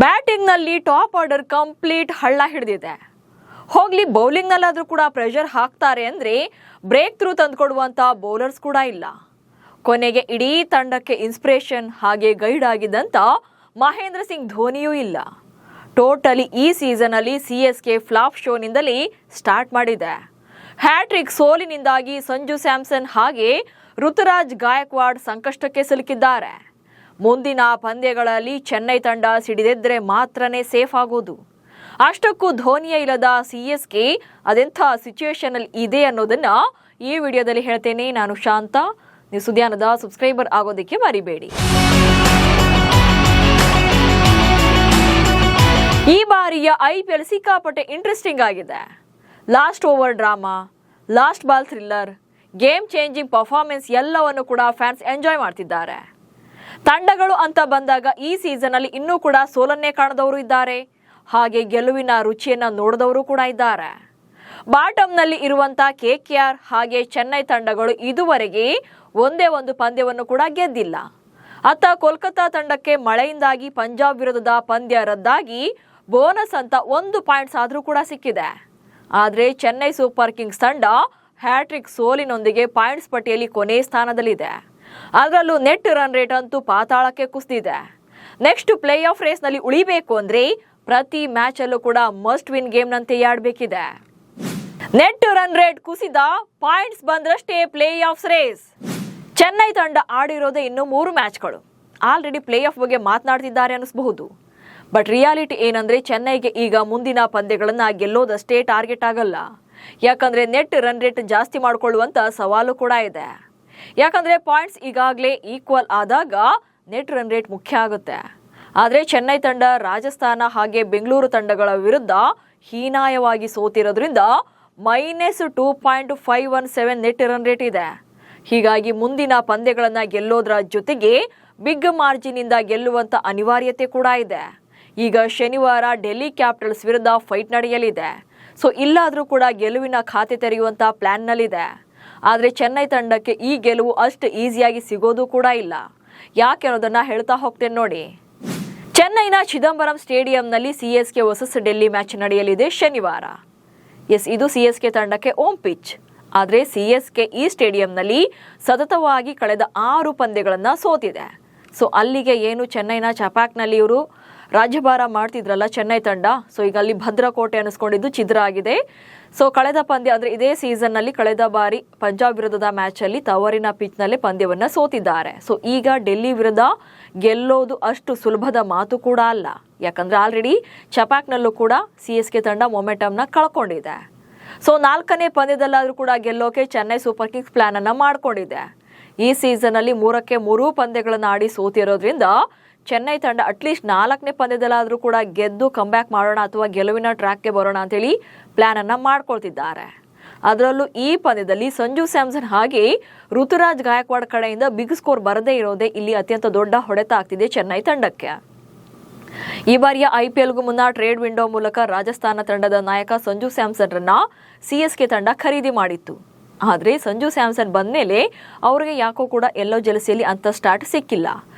Batting ನಲ್ಲಿ top order complete ಹಳ್ಳ ಹಿಡಿದಿದೆ. ಹೋಗ್ಲಿ ಬೌಲಿಂಗ್ ನಲ್ಲಾದ್ರೂ ಕೂಡ ಪ್ರೆಷರ್ ಹಾಕ್ತಾರೆ ಅಂದ್ರೆ ಬ್ರೇಕ್ ಥ್ರೂ ತಂದುಕೊಡುವಂತ ಬೌಲರ್ಸ್ ಕೂಡ ಇಲ್ಲ. ಕೊನೆಗೆ ಇಡೀ ತಂಡಕ್ಕೆ ಇನ್ಸ್ಪಿರೇಷನ್ ಹಾಗೆ ಗೈಡ್ ಆಗಿದ್ದಂತ ಮಹೇಂದ್ರ ಸಿಂಗ್ ಧೋನಿಯೂ ಇಲ್ಲ. ಟೋಟಲಿ ಈ ಸೀಸನ್ ಅಲ್ಲಿ ಸಿಎಸ್ಕೆ ಫ್ಲಾಪ್ ಶೋನಿಂದಲೇ ಸ್ಟಾರ್ಟ್ ಮಾಡಿದೆ. ಹ್ಯಾಟ್ರಿಕ್ ಸೋಲಿನಿಂದಾಗಿ ಸಂಜು ಸ್ಯಾಮ್ಸನ್ ಹಾಗೆ ಋತುರಾಜ್ ಗಾಯಕ್ವಾಡ್ ಸಂಕಷ್ಟಕ್ಕೆ ಸಿಲುಕಿದ್ದಾರೆ. ಮುಂದಿನ ಪಂದ್ಯಗಳಲ್ಲಿ ಚೆನ್ನೈ ತಂಡ ಸಿಡಿದೆದ್ರೆ ಮಾತ್ರನೇ ಸೇಫ್ ಆಗೋದು. ಅಷ್ಟಕ್ಕೂ ಧೋನಿಯೇ ಇಲ್ಲದ ಸಿಎಸ್ಕೆ ಅದೆಂಥ ಸಿಚುವೇಶನ್ ಅಲ್ಲಿ ಇದೆ ಅನ್ನೋದನ್ನ ಈ ವಿಡಿಯೋದಲ್ಲಿ ಹೇಳ್ತೇನೆ. ನಾನು ಶಾಂತ. ನೀವು ಸುದ್ಯಾನದ ಸಬ್ಸ್ಕ್ರೈಬರ್ ಆಗೋದಕ್ಕೆ ಮರಿಬೇಡಿ. ಈ ಬಾರಿಯ IPL ಸಿಕ್ಕಾಪಟ್ಟೆ ಇಂಟ್ರೆಸ್ಟಿಂಗ್ ಆಗಿದೆ. Last over drama, last ball thriller, game changing performance ಎಲ್ಲವನ್ನು ಕೂಡ ಫ್ಯಾನ್ಸ್ ಎಂಜಾಯ್ ಮಾಡ್ತಿದ್ದಾರೆ. ತಂಡಗಳು ಅಂತ ಬಂದಾಗ ಈ ಸೀಸನ್ ಅಲ್ಲಿ ಇನ್ನೂ ಕೂಡ ಸೋಲನ್ನೇ ಕಾಣದವರು ಇದ್ದಾರೆ, ಹಾಗೆ ಗೆಲುವಿನ ರುಚಿಯನ್ನ ನೋಡಿದವರು ಕೂಡ ಇದ್ದಾರೆ. ಬಾಟಮ್ನಲ್ಲಿ ಇರುವಂತ KKR ಹಾಗೆ ಚೆನ್ನೈ ತಂಡಗಳು ಇದುವರೆಗೆ ಒಂದೇ ಒಂದು ಪಂದ್ಯವನ್ನು ಕೂಡ ಗೆದ್ದಿಲ್ಲ. ಅತ್ತ ಕೋಲ್ಕತ್ತಾ ತಂಡಕ್ಕೆ ಮಳೆಯಿಂದಾಗಿ ಪಂಜಾಬ್ ವಿರುದ್ಧದ ಪಂದ್ಯ ರದ್ದಾಗಿ ಬೋನಸ್ ಅಂತ 1 ಪಾಯಿಂಟ್ಸ್ ಆದ್ರೂ ಕೂಡ ಸಿಕ್ಕಿದೆ. ಆದ್ರೆ ಚೆನ್ನೈ ಸೂಪರ್ ಕಿಂಗ್ಸ್ ತಂಡ ಹ್ಯಾಟ್ರಿಕ್ ಸೋಲಿನೊಂದಿಗೆ ಪಾಯಿಂಟ್ಸ್ ಪಟ್ಟಿಯಲ್ಲಿ ಕೊನೆ ಸ್ಥಾನದಲ್ಲಿದೆ. ಅದರಲ್ಲೂ ನೆಟ್ ರನ್ ರೇಟ್ ಅಂತೂ ಪಾತಾಳಕ್ಕೆ ಕುಸಿದಿದೆ. ನೆಕ್ಸ್ಟ್ ಪ್ಲೇ ಆಫ್ ರೇಸ್ ನಲ್ಲಿ ಉಳಿಬೇಕು ಅಂದ್ರೆ ಪ್ರತಿ ಮ್ಯಾಚ್ ಅಲ್ಲೂ ಕೂಡ ಮಸ್ಟ್ ವಿನ್ ಗೇಮ್ ನಂತೆ ಆಡಬೇಕಿದೆ. ನೆಟ್ ರನ್ ರೇಟ್ ಕುಸಿದ, ಪಾಯಿಂಟ್ಸ್ ಬಂದ್ರಷ್ಟೇ ಪ್ಲೇ ಆಫ್ ರೇಸ್. ಚೆನ್ನೈ ತಂಡ ಆಡಿರೋದೇ ಇನ್ನು 3 ಮ್ಯಾಚ್ಗಳು. ಆಲ್ರೆಡಿ ಪ್ಲೇ ಆಫ್ ಬಗ್ಗೆ ಮಾತನಾಡ್ತಿದ್ದಾರೆ ಅನಿಸಬಹುದು. ಬಟ್ ರಿಯಾಲಿಟಿ ಏನಂದ್ರೆ ಚೆನ್ನೈಗೆ ಈಗ ಮುಂದಿನ ಪಂದ್ಯಗಳನ್ನ ಗೆಲ್ಲೋದಷ್ಟೇ ಟಾರ್ಗೆಟ್ ಆಗಲ್ಲ. ಯಾಕಂದ್ರೆ ನೆಟ್ ರನ್ ರೇಟ್ ಜಾಸ್ತಿ ಮಾಡಿಕೊಳ್ಳುವಂತ ಸವಾಲು ಕೂಡ ಇದೆ. ಯಾಕಂದ್ರೆ ಪಾಯಿಂಟ್ಸ್ ಈಗಾಗಲೇ ಈಕ್ವಲ್ ಆದಾಗ ನೆಟ್ ರನ್ ರೇಟ್ ಮುಖ್ಯ ಆಗುತ್ತೆ. ಆದರೆ ಚೆನ್ನೈ ತಂಡ ರಾಜಸ್ಥಾನ ಹಾಗೆ ಬೆಂಗಳೂರು ತಂಡಗಳ ವಿರುದ್ಧ ಹೀನಾಯವಾಗಿ ಸೋತಿರೋದ್ರಿಂದ -2.517 ನೆಟ್ ರನ್ ರೇಟ್ ಇದೆ. ಹೀಗಾಗಿ ಮುಂದಿನ ಪಂದ್ಯಗಳನ್ನ ಗೆಲ್ಲೋದ್ರ ಜೊತೆಗೆ ಬಿಗ್ ಮಾರ್ಜಿನ್ ಇಂದ ಗೆಲ್ಲುವಂತ ಅನಿವಾರ್ಯತೆ ಕೂಡ ಇದೆ. ಈಗ ಶನಿವಾರ ಡೆಲ್ಲಿ ಕ್ಯಾಪಿಟಲ್ಸ್ ವಿರುದ್ಧ ಫೈಟ್ ನಡೆಯಲಿದೆ. ಸೊ ಇಲ್ಲಾದ್ರೂ ಕೂಡ ಗೆಲುವಿನ ಖಾತೆ ತೆರೆಯುವಂತ ಪ್ಲಾನ್ ನಲ್ಲಿದೆ. ಆದರೆ ಚೆನ್ನೈ ತಂಡಕ್ಕೆ ಈ ಗೆಲುವು ಅಷ್ಟು ಈಸಿಯಾಗಿ ಸಿಗೋದು ಕೂಡ ಇಲ್ಲ. ಯಾಕೆ ಅನ್ನೋದನ್ನ ಹೇಳ್ತಾ ಹೋಗ್ತೇನೆ ನೋಡಿ. ಚೆನ್ನೈನ ಚಿದಂಬರಂ ಸ್ಟೇಡಿಯಂನಲ್ಲಿ ಸಿಎಸ್ಕೆ ವರ್ಸಸ್ ಡೆಲ್ಲಿ ಮ್ಯಾಚ್ ನಡೆಯಲಿದೆ ಶನಿವಾರ. ಇದು ಸಿಎಸ್ಕೆ ತಂಡಕ್ಕೆ ಓಮ್ ಪಿಚ್. ಆದರೆ ಸಿಎಸ್ಕೆ ಈ ಸ್ಟೇಡಿಯಂನಲ್ಲಿ ಸತತವಾಗಿ ಕಳೆದ 6 ಪಂದ್ಯಗಳನ್ನ ಸೋತಿದೆ. ಸೊ ಅಲ್ಲಿಗೆ ಏನು ಚೆನ್ನೈನ ಚಪಾಕ್ನಲ್ಲಿ ಇವರು ರಾಜ್ಯಭಾರ ಮಾಡ್ತಿದ್ರಲ್ಲ ಚೆನ್ನೈ ತಂಡ, ಸೊ ಈಗ ಅಲ್ಲಿ ಭದ್ರಕೋಟೆ ಅನಿಸ್ಕೊಂಡಿದ್ದು ಛಿದ್ರ ಆಗಿದೆ. ಸೊ ಕಳೆದ ಪಂದ್ಯ ಅಂದ್ರೆ ಇದೇ ಸೀಸನ್ ನಲ್ಲಿ ಕಳೆದ ಬಾರಿ ಪಂಜಾಬ್ ವಿರುದ್ಧದ ಮ್ಯಾಚ್ ಅಲ್ಲಿ ತವರಿನ ಪಿಚ್ ನಲ್ಲಿ ಪಂದ್ಯವನ್ನ ಸೋತಿದ್ದಾರೆ. ಸೊ ಈಗ ಡೆಲ್ಲಿ ವಿರುದ್ಧ ಗೆಲ್ಲೋದು ಅಷ್ಟು ಸುಲಭದ ಮಾತು ಕೂಡ ಅಲ್ಲ. ಯಾಕಂದ್ರೆ ಆಲ್ರೆಡಿ ಚಪಾಕ್ನಲ್ಲೂ ಕೂಡ ಸಿಎಸ್ಕೆ ತಂಡ ಮೊಮೆಂಟಮ್ನ ಕಳ್ಕೊಂಡಿದೆ. ಸೊ 4ನೇ ಪಂದ್ಯದಲ್ಲಾದ್ರೂ ಕೂಡ ಗೆಲ್ಲೋಕೆ ಚೆನ್ನೈ ಸೂಪರ್ ಕಿಂಗ್ಸ್ ಪ್ಲಾನ್ ಅನ್ನ ಮಾಡ್ಕೊಂಡಿದೆ. ಈ ಸೀಸನ್ ಅಲ್ಲಿ 3ಕ್ಕೆ 3 ಪಂದ್ಯಗಳನ್ನ ಆಡಿ ಸೋತಿರೋದ್ರಿಂದ ಚೆನ್ನೈ ತಂಡ ಅಟ್ಲೀಸ್ಟ್ 4ನೇ ಪಂದ್ಯದಲ್ಲಾದ್ರೂ ಕೂಡ ಗೆದ್ದು ಕಂಬ್ಯಾಕ್ ಮಾಡೋಣ ಅಥವಾ ಗೆಲುವಿನ ಟ್ರ್ಯಾಕ್ಗೆ ಬರೋಣ ಅಂತೇಳಿ ಪ್ಲಾನ್ ಅನ್ನ ಮಾಡ್ಕೊಳ್ತಿದ್ದಾರೆ. ಅದರಲ್ಲೂ ಈ ಪಂದ್ಯದಲ್ಲಿ ಸಂಜು ಸ್ಯಾಮ್ಸನ್ ಹಾಗೆ ಋತುರಾಜ್ ಗಾಯಕ್ವಾಡ್ ಕಡೆಯಿಂದ ಬಿಗ್ ಸ್ಕೋರ್ ಬರದೇ ಇರೋದೇ ಇಲ್ಲಿ ಅತ್ಯಂತ ದೊಡ್ಡ ಹೊಡೆತ ಆಗ್ತಿದೆ ಚೆನ್ನೈ ತಂಡಕ್ಕೆ. ಈ ಬಾರಿಯ IPLಗೂ ಮುನ್ನ ಟ್ರೇಡ್ ವಿಂಡೋ ಮೂಲಕ ರಾಜಸ್ಥಾನ ತಂಡದ ನಾಯಕ ಸಂಜು ಸ್ಯಾಮ್ಸನ್ ರನ್ನ ಸಿಎಸ್ಕೆ ತಂಡ ಖರೀದಿ ಮಾಡಿತ್ತು. ಆದರೆ ಸಂಜು ಸ್ಯಾಮ್ಸನ್ ಬಂದ್ಮೇಲೆ ಅವರಿಗೆ ಯಾಕೋ ಕೂಡ ಎಲ್ಲೋ ಜಲಸಿಯಲ್ಲಿ ಅಂತ ಸ್ಟಾರ್ಟ್ ಸಿಕ್ಕಿಲ್ಲ.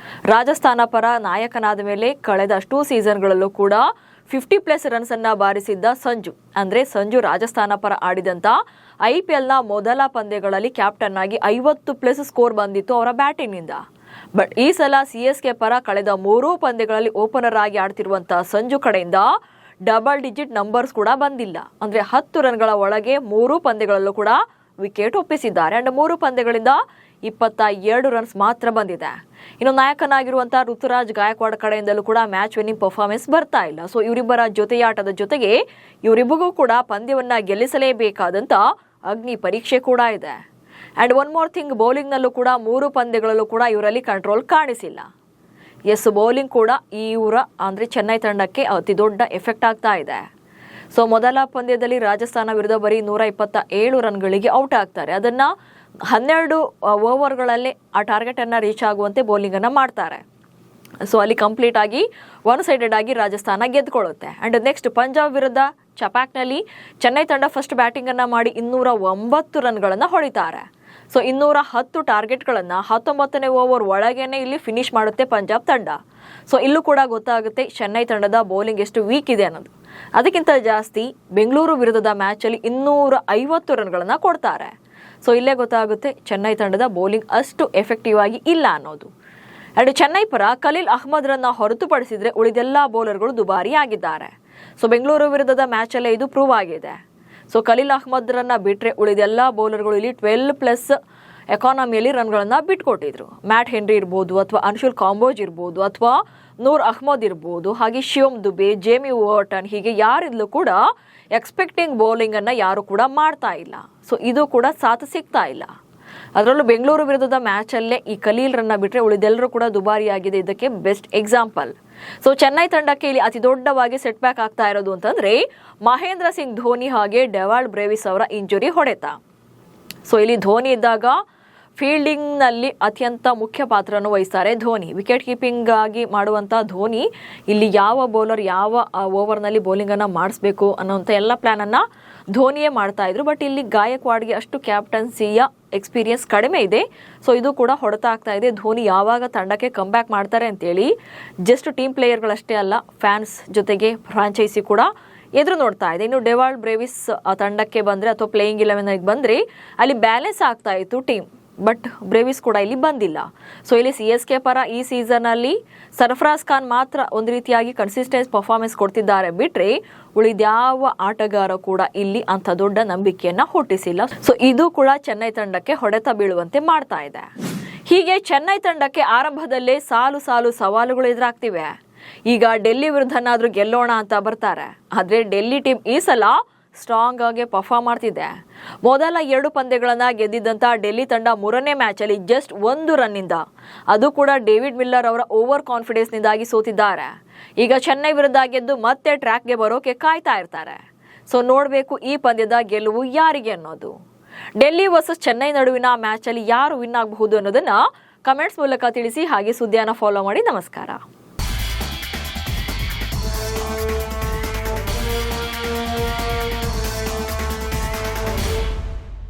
ರಾಜಸ್ಥಾನ ಪರ ನಾಯಕನಾದ ಮೇಲೆ ಕಳೆದ ಅಷ್ಟೂ ಸೀಸನ್ಗಳಲ್ಲೂ ಕೂಡ 50+ ರನ್ಸ್ ಅನ್ನ ಬಾರಿಸಿದ್ದ ಸಂಜು ರಾಜಸ್ಥಾನ ಪರ ಆಡಿದಂತ IPLನ ಮೊದಲ ಪಂದ್ಯಗಳಲ್ಲಿ ಕ್ಯಾಪ್ಟನ್ ಆಗಿ 50+ ಸ್ಕೋರ್ ಬಂದಿತ್ತು ಅವರ ಬ್ಯಾಟಿಂಗ್ ನಿಂದ. ಬಟ್ ಈ ಸಲ ಸಿಎಸ್ಕೆ ಪರ ಕಳೆದ 3 ಪಂದ್ಯಗಳಲ್ಲಿ ಓಪನರ್ ಆಗಿ ಆಡ್ತಿರುವಂತ ಸಂಜು ಕಡೆಯಿಂದ ಡಬಲ್ ಡಿಜಿಟ್ ನಂಬರ್ಸ್ ಕೂಡ ಬಂದಿಲ್ಲ. ಅಂದ್ರೆ 10 ರನ್ಗಳ ಒಳಗೆ 3 ಪಂದ್ಯಗಳಲ್ಲೂ ಕೂಡ ವಿಕೆಟ್ ಒಪ್ಪಿಸಿದ್ದಾರೆ. ಅಂಡ್ 3 ಪಂದ್ಯಗಳಿಂದ 22 ರನ್ಸ್ ಮಾತ್ರ ಬಂದಿದೆ. ಇನ್ನು ನಾಯಕನಾಗಿರುವಂತಹ ಋತುರಾಜ್ ಗಾಯಕ್ವಾಡ್ ಕಡೆಯಿಂದಲೂ ಕೂಡ ಮ್ಯಾಚ್ ವಿನ್ನಿಂಗ್ ಪರ್ಫಾರ್ಮೆನ್ಸ್ ಬರ್ತಾ ಇಲ್ಲ. ಸೊ ಇವರಿಬ್ಬರ ಜೊತೆಯಾಟದ ಜೊತೆಗೆ ಇವರಿಬ್ಬರಿಗೂ ಕೂಡ ಪಂದ್ಯವನ್ನ ಗೆಲ್ಲಿಸಲೇಬೇಕಾದಂತ ಅಗ್ನಿ ಪರೀಕ್ಷೆ ಕೂಡ ಇದೆ. And one more thing, bowling ನಲ್ಲೂ ಕೂಡ 3 ಪಂದ್ಯಗಳಲ್ಲೂ ಕೂಡ ಇವರಲ್ಲಿ ಕಂಟ್ರೋಲ್ ಕಾಣಿಸಿಲ್ಲ. ಬೌಲಿಂಗ್ ಕೂಡ ಇವರ ಅಂದ್ರೆ ಚೆನ್ನೈ ತಂಡಕ್ಕೆ ಅತಿ ದೊಡ್ಡ ಎಫೆಕ್ಟ್ ಆಗ್ತಾ ಇದೆ. ಸೊ ಮೊದಲ ಪಂದ್ಯದಲ್ಲಿ ರಾಜಸ್ಥಾನ ವಿರುದ್ಧ ಬರೀ 127 ರನ್ಗಳಿಗೆ ಔಟ್ ಆಗ್ತಾರೆ. ಅದನ್ನ 12 ಓವರ್ಗಳಲ್ಲಿ ಆ ಟಾರ್ಗೆಟ್ ಅನ್ನ ರೀಚ್ ಆಗುವಂತೆ ಬೌಲಿಂಗ್ ಅನ್ನ ಮಾಡ್ತಾರೆ. ಸೊ ಅಲ್ಲಿ ಕಂಪ್ಲೀಟ್ ಆಗಿ ಒನ್ ಸೈಡೆಡ್ ಆಗಿ ರಾಜಸ್ಥಾನ ಗೆದ್ದುಕೊಳ್ಳುತ್ತೆ. ಅಂಡ್ ನೆಕ್ಸ್ಟ್ ಪಂಜಾಬ್ ವಿರುದ್ಧ ಚಪಾಕ್ನಲ್ಲಿ ಚೆನ್ನೈ ತಂಡ ಫಸ್ಟ್ ಬ್ಯಾಟಿಂಗ್ ಅನ್ನ ಮಾಡಿ 209 ರನ್ಗಳನ್ನ ಹೊಡಿತಾರೆ. ಸೊ 210 ಟಾರ್ಗೆಟ್ಗಳನ್ನ 19ನೇ ಓವರ್ ಒಳಗೇನೆ ಇಲ್ಲಿ ಫಿನಿಶ್ ಮಾಡುತ್ತೆ ಪಂಜಾಬ್ ತಂಡ. ಸೊ ಇಲ್ಲೂ ಕೂಡ ಗೊತ್ತಾಗುತ್ತೆ ಚೆನ್ನೈ ತಂಡದ ಬೌಲಿಂಗ್ ಎಷ್ಟು ವೀಕ್ ಇದೆ ಅನ್ನೋದು. ಅದಕ್ಕಿಂತ ಜಾಸ್ತಿ ಬೆಂಗಳೂರು ವಿರುದ್ಧದ ಮ್ಯಾಚಲ್ಲಿ 250 ರನ್ಗಳನ್ನು ಕೊಡ್ತಾರೆ. ಸೊ ಇಲ್ಲೇ ಗೊತ್ತಾಗುತ್ತೆ ಚೆನ್ನೈ ತಂಡದ ಬೌಲಿಂಗ್ ಅಷ್ಟು ಎಫೆಕ್ಟಿವ್ ಆಗಿ ಇಲ್ಲ ಅನ್ನೋದು. ಎರಡು ಚೆನ್ನೈ ಪರ ಖಲೀಲ್ ಅಹ್ಮದ್ರನ್ನ ಹೊರತುಪಡಿಸಿದ್ರೆ ಉಳಿದೆಲ್ಲ ಬೌಲರ್ಗಳು ದುಬಾರಿ ಆಗಿದ್ದಾರೆ. ಸೊ ಬೆಂಗಳೂರು ವಿರುದ್ಧದ ಮ್ಯಾಚಲ್ಲೇ ಇದು ಪ್ರೂವ್ ಆಗಿದೆ. ಸೊ ಖಲೀಲ್ ಅಹ್ಮದ್ರನ್ನ ಬಿಟ್ಟರೆ ಉಳಿದೆಲ್ಲ ಬೌಲರ್ಗಳು ಇಲ್ಲಿ 12+ ಎಕಾನಮಿಯಲ್ಲಿ ರನ್ಗಳನ್ನು ಬಿಟ್ಕೊಟ್ಟಿದ್ರು. ಮ್ಯಾಟ್ ಹೆನ್ರಿ ಇರ್ಬೋದು, ಅಥವಾ ಅನ್ಶುಲ್ ಕಾಂಬೋಜ್ ಇರ್ಬೋದು, ಅಥವಾ ನೂರ್ ಅಹ್ಮದ್ ಇರ್ಬೋದು, ಹಾಗೆ ಶಿವಮ್ ದುಬೆ, ಜೇಮಿ ವಾಟನ್, ಹೀಗೆ ಯಾರಿದ್ಲೂ ಕೂಡ ಎಕ್ಸ್ಪೆಕ್ಟಿಂಗ್ ಬೌಲಿಂಗ್ ಅನ್ನ ಯಾರು ಕೂಡ ಮಾಡ್ತಾ ಇಲ್ಲ. ಸೊ ಇದು ಕೂಡ ಸಾಥ್ ಸಿಗ್ತಾ ಇಲ್ಲ. ಅದರಲ್ಲೂ ಬೆಂಗಳೂರು ವಿರುದ್ಧದ ಮ್ಯಾಚಲ್ಲೇ ಈ ಖಲೀಲ್ರನ್ನ ಬಿಟ್ಟರೆ ಉಳಿದೆಲ್ಲರೂ ಕೂಡ ದುಬಾರಿಯಾಗಿದೆ. ಇದಕ್ಕೆ ಬೆಸ್ಟ್ ಎಕ್ಸಾಂಪಲ್. ಸೊ ಚೆನ್ನೈ ತಂಡಕ್ಕೆ ಇಲ್ಲಿ ಅತಿ ದೊಡ್ಡವಾಗಿ ಸೆಟ್ ಬ್ಯಾಕ್ ಆಗ್ತಾ ಇರೋದು ಅಂತಂದ್ರೆ ಮಹೇಂದ್ರ ಸಿಂಗ್ ಧೋನಿ ಹಾಗೆ ಡೆವಾಲ್ಡ್ ಬ್ರೇವಿಸ್ ಅವರ ಇಂಜುರಿ ಹೊಡೆತ. ಸೊ ಇಲ್ಲಿ ಧೋನಿ ಇದ್ದಾಗ ಫೀಲ್ಡಿಂಗ್ನಲ್ಲಿ ಅತ್ಯಂತ ಮುಖ್ಯ ಪಾತ್ರವನ್ನು ವಹಿಸ್ತಾರೆ ಧೋನಿ. ವಿಕೆಟ್ ಕೀಪಿಂಗ್ ಆಗಿ ಮಾಡುವಂಥ ಧೋನಿ ಇಲ್ಲಿ ಯಾವ ಬೌಲರ್ ಯಾವ ಓವರ್ನಲ್ಲಿ ಬೌಲಿಂಗನ್ನು ಮಾಡಿಸ್ಬೇಕು ಅನ್ನೋಂಥ ಎಲ್ಲ ಪ್ಲ್ಯಾನನ್ನು ಧೋನಿಯೇ ಮಾಡ್ತಾ ಇದ್ರು. ಬಟ್ ಇಲ್ಲಿ ಗಾಯಕ್ವಾಡ್ಗೆ ಅಷ್ಟು ಕ್ಯಾಪ್ಟನ್ಸಿಯ ಎಕ್ಸ್ಪೀರಿಯನ್ಸ್ ಕಡಿಮೆ ಇದೆ. ಸೊ ಇದು ಕೂಡ ಹೊಡೆತ ಆಗ್ತಾ ಇದೆ. ಧೋನಿ ಯಾವಾಗ ತಂಡಕ್ಕೆ ಕಮ್ ಬ್ಯಾಕ್ ಮಾಡ್ತಾರೆ ಅಂತೇಳಿ ಜಸ್ಟ್ ಟೀಮ್ ಪ್ಲೇಯರ್ಗಳಷ್ಟೇ ಅಲ್ಲ, ಫ್ಯಾನ್ಸ್ ಜೊತೆಗೆ ಫ್ರಾಂಚೈಸಿ ಕೂಡ ಎದುರು ನೋಡ್ತಾ ಇದೆ. ಇನ್ನು ಡೆವಾಲ್ಡ್ ಬ್ರೇವಿಸ್ ತಂಡಕ್ಕೆ ಬಂದರೆ ಅಥವಾ ಪ್ಲೇಯಿಂಗ್ 11ಗೆ ಬಂದರೆ ಅಲ್ಲಿ ಬ್ಯಾಲೆನ್ಸ್ ಆಗ್ತಾ ಇತ್ತು ಟೀಮ್. ಬಟ್ ಬ್ರೇವಿಸ್ ಕೂಡ ಇಲ್ಲಿ ಬಂದಿಲ್ಲ. ಸೊ ಇಲ್ಲಿ CSK ಪರ ಈ ಸೀಸನಲ್ಲಿ ಸರ್ಫರಾಜ್ ಖಾನ್ ಮಾತ್ರ ಒಂದು ರೀತಿಯಾಗಿ ಕನ್ಸಿಸ್ಟೆನ್ಸ್ ಪರ್ಫಾರ್ಮೆನ್ಸ್ ಕೊಡ್ತಿದ್ದಾರೆ ಬಿಟ್ರೆ ಉಳಿದ್ಯಾವ ಆಟಗಾರ ಕೂಡ ಇಲ್ಲಿ ಅಂತ ದೊಡ್ಡ ನಂಬಿಕೆಯನ್ನ ಹುಟ್ಟಿಸಿಲ್ಲ. ಸೊ ಇದು ಕೂಡ ಚೆನ್ನೈ ತಂಡಕ್ಕೆ ಹೊಡೆತ ಬೀಳುವಂತೆ ಮಾಡ್ತಾ ಇದೆ. ಹೀಗೆ ಚೆನ್ನೈ ತಂಡಕ್ಕೆ ಆರಂಭದಲ್ಲೇ ಸಾಲು ಸಾಲು ಸವಾಲುಗಳು ಎದುರಾಗ್ತಿವೆ. ಈಗ ಡೆಲ್ಲಿ ವಿರುದ್ಧನಾದ್ರೂ ಗೆಲ್ಲೋಣ ಅಂತ ಬರ್ತಾರೆ. ಆದ್ರೆ ಡೆಲ್ಲಿ ಟೀಮ್ ಈ ಸಲ ಸ್ಟ್ರಾಂಗ್ ಆಗಿ ಪರ್ಫಾರ್ಮ್ ಮಾಡ್ತಿದೆ. ಮೊದಲ 2 ಪಂದ್ಯಗಳನ್ನ ಗೆದ್ದಿದ್ದಂತ ಡೆಲ್ಲಿ ತಂಡ 3ನೇ ಮ್ಯಾಚಲ್ಲಿ ಜಸ್ಟ್ 1 ರನ್ನಿಂದ, ಅದು ಕೂಡ ಡೇವಿಡ್ ಮಿಲ್ಲರ್ ಅವರ ಓವರ್ ಕಾನ್ಫಿಡೆನ್ಸ್ ನಿಂದಾಗಿ ಸೋತಿದ್ದಾರೆ. ಈಗ ಚೆನ್ನೈ ವಿರುದ್ಧ ಗೆದ್ದು ಮತ್ತೆ ಟ್ರ್ಯಾಕ್ಗೆ ಬರೋಕೆ ಕಾಯ್ತಾ ಇರ್ತಾರೆ. ಸೊ ನೋಡಬೇಕು ಈ ಪಂದ್ಯದ ಗೆಲುವು ಯಾರಿಗೆ ಅನ್ನೋದು. ಡೆಲ್ಲಿ ವರ್ಸಸ್ ಚೆನ್ನೈ ನಡುವಿನ ಮ್ಯಾಚ್ ಅಲ್ಲಿ ಯಾರು ವಿನ್ ಆಗಬಹುದು ಅನ್ನೋದನ್ನ ಕಮೆಂಟ್ಸ್ ಮೂಲಕ ತಿಳಿಸಿ. ಹಾಗೆ ಸುದ್ದಿಯನ್ನು ಫಾಲೋ ಮಾಡಿ. ನಮಸ್ಕಾರ.